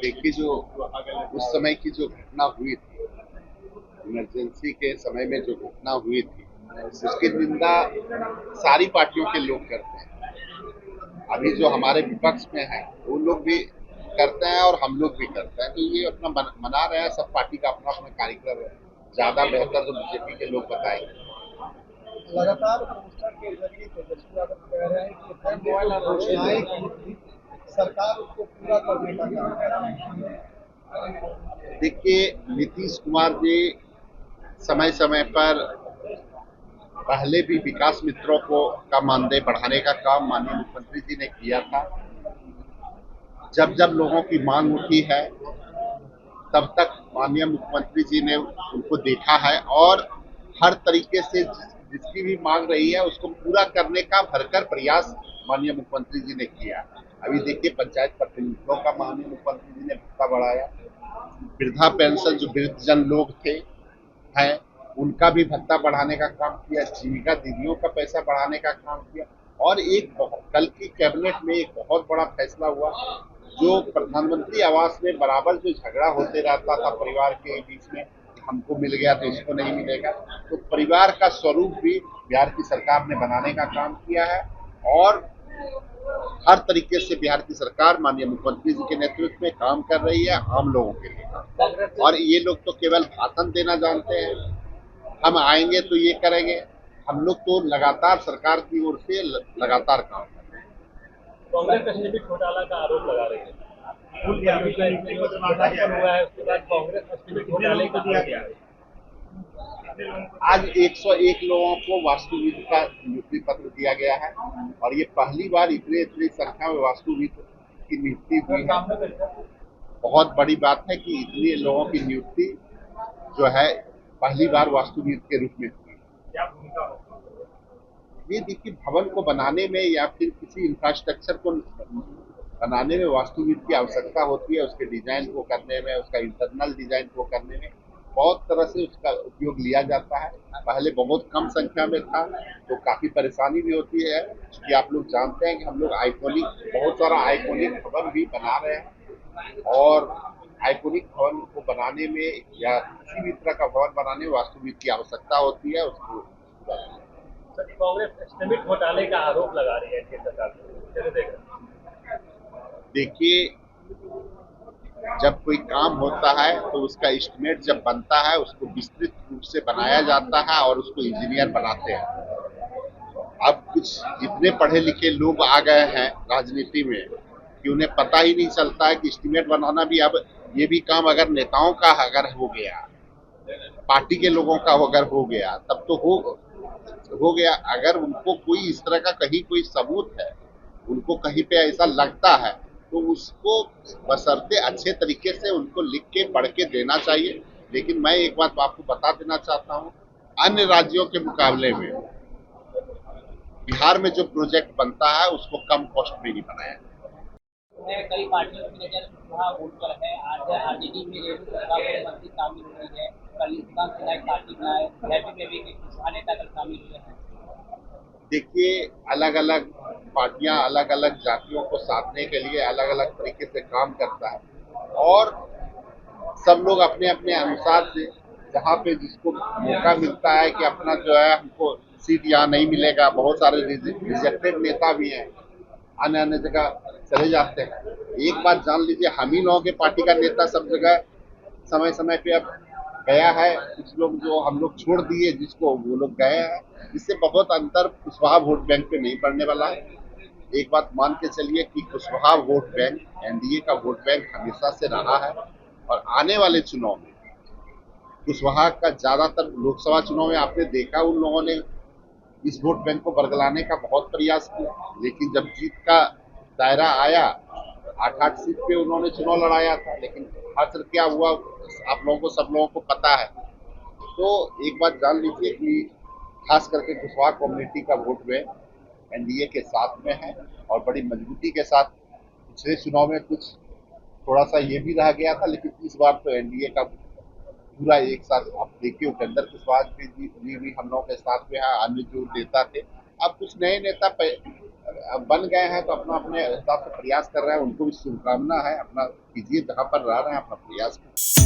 देखिए, जो उस समय की जो घटना हुई थी, इमरजेंसी के समय में जो घटना हुई थी, उसकी निंदा सारी पार्टियों के लोग करते हैं। अभी जो हमारे विपक्ष में है वो लोग भी करते हैं और हम लोग भी करते हैं, तो ये अपना मना रहे हैं। सब पार्टी का अपना अपना कार्यक्रम है। ज्यादा बेहतर तो बीजेपी के लोग बताएंगे। लगातार पोस्टर के जरिए तेजस्वी यादव कह रहे हैं कि हमने जो घोषणाएं की थी सरकार उसको पूरा करने का काम कर रही है। देखिए, नीतीश कुमार जी समय समय पर पहले भी विकास मित्रों को का मानदेय बढ़ाने का काम माननीय मुख्यमंत्री जी ने किया था। जब जब लोगों की मांग उठी है, तब तक माननीय मुख्यमंत्री जी ने उनको देखा है और हर तरीके से जिसकी भी मांग रही है उसको पूरा करने का भरकर प्रयास माननीय मुख्यमंत्री जी ने किया। अभी देखिए, पंचायत प्रतिनिधियों का माननीय मुख्यमंत्री जी ने भत्ता बढ़ाया। वृद्धा पेंशन जो वृद्धजन लोग थे हैं, उनका भी भत्ता बढ़ाने का काम किया। जीविका दीदियों का पैसा बढ़ाने का काम किया। और कल की कैबिनेट में एक बहुत बड़ा फैसला हुआ। जो प्रधानमंत्री आवास में बराबर जो झगड़ा होते रहता था परिवार के बीच में, हमको मिल गया तो इसको नहीं मिलेगा, तो परिवार का स्वरूप भी बिहार की सरकार ने बनाने का काम किया है। और हर तरीके से बिहार की सरकार माननीय मुख्यमंत्री जी के नेतृत्व में काम कर रही है, आम लोगों के लिए। और ये लोग तो केवल भाषण देना जानते हैं, हम आएंगे तो ये करेंगे। हम लोग तो लगातार सरकार की ओर से लगातार काम कर रहे हैं। कांग्रेस कश्मीरी घोटाला का आरोप लगा रही है। पुल परियोजना इसमें जो लोकार्पण हुआ है उसके बाद कांग्रेस कश्मीरी घोटाले का आरोप लगा रही है। आज 101 लोगों को वास्तुविद का नियुक्ति पत्र दिया गया है और ये पहली बार इतनी इतनी संख्या में वास्तुविद की नियुक्ति हुई है। बहुत बड़ी बात है कि इतने लोगों की नियुक्ति जो है पहली बार वास्तुविद के रूप में हुई। क्या भूमिका हो? ये देखिए, भवन को बनाने में या फिर किसी इंफ्रास्ट्रक्चर को बनाने में वास्तुविद की आवश्यकता होती है। उसके डिजाइन को करने में, उसका इंटरनल डिजाइन को करने में बहुत तरह से उसका उपयोग लिया जाता है। पहले बहुत कम संख्या में था तो काफी परेशानी भी होती है, क्योंकि आप लोग जानते हैं कि हम लोग आइकॉनिक बहुत सारा आइकॉनिक भवन भी बना रहे हैं। और आइकॉनिक भवन को बनाने में या किसी भी तरह का भवन बनाने में वास्तुविद की आवश्यकता होती है। उसको कांग्रेस कश्मीरी घोटाले का आरोप लगा रही है एनडीए सरकार को, कैसे देख रहे हैं? देखिए, जब कोई काम होता है तो उसका एस्टिमेट जब बनता है उसको विस्तृत रूप से बनाया जाता है और उसको इंजीनियर बनाते हैं। अब कुछ इतने पढ़े लिखे लोग आ गए हैं राजनीति में कि उन्हें पता ही नहीं चलता है कि एस्टिमेट बनाना भी, अब ये भी काम अगर नेताओं का अगर हो गया, पार्टी के लोगों का अगर हो गया, तब तो हो गया। अगर उनको कोई इस तरह का कहीं कोई सबूत है, उनको कहीं पे ऐसा लगता है, तो उसको बशर्ते अच्छे तरीके से उनको लिख के पढ़ के देना चाहिए। लेकिन मैं एक बात आपको बता देना चाहता हूँ, अन्य राज्यों के मुकाबले में बिहार में जो प्रोजेक्ट बनता है उसको कम कॉस्ट में ही बनाया है। कई पार्टियों की नजर वहाँ वोट पर है। आज आरजेडी में रेणु प्रताप मंत्री शामिल हो रही है, कल निशिकांत सिन्हा एक पार्टी बनाए, जयपुर में भी कुशवाहा नेता कल शामिल हुए हैं। देखिए, अलग अलग पार्टियां अलग अलग जातियों को साधने के लिए अलग अलग तरीके से काम करता है। और सब लोग अपने अपने अनुसार से जहाँ पे जिसको मौका मिलता है कि अपना जो है हमको सीट यहाँ नहीं मिलेगा, बहुत सारे रिजेक्टेड नेता भी हैं, अन्य अन्य जगह चले जाते हैं। एक बात जान लीजिए, हम ही लोगों के पार्टी का नेता सब जगह समय समय पे अब गया है। कुछ लोग जो हम लोग छोड़ दिए जिसको, वो लोग गए हैं। इससे बहुत अंतर कुशवाहा वोट बैंक पे नहीं पड़ने वाला है। एक बात मान के चलिए कि कुशवाहा वोट बैंक एनडीए का वोट बैंक हमेशा से रहा है। और आने वाले चुनाव में कुशवाहा का ज्यादातर लोकसभा चुनाव में आपने देखा, उन लोगों ने इस वोट बैंक को बरगलाने का बहुत प्रयास किया। लेकिन जब जीत का दायरा आया, 8-8 सीट पे उन्होंने चुनाव लड़ाया था, लेकिन हासिल क्या हुआ आप लोगों को, सब लोगों को पता है। तो एक बात जान लीजिए कि खास करके कुशवाहा कम्युनिटी का वोट बैंक एनडीए के साथ में है और बड़ी मजबूती के साथ। पिछले चुनाव में कुछ थोड़ा सा ये भी रह गया था, लेकिन इस बार तो एनडीए का पूरा एक साथ आप देखिए, उपेंद्र कुशवाहा जी भी हम लोगों के साथ में है, अन्य जो नेता थे। अब कुछ नए नेता अब बन गए हैं तो अपना अपने हिसाब से प्रयास कर रहे हैं, उनको भी शुभकामना है, अपना कीजिए, जहाँ पर रह रहे हैं अपना प्रयास कीजिए।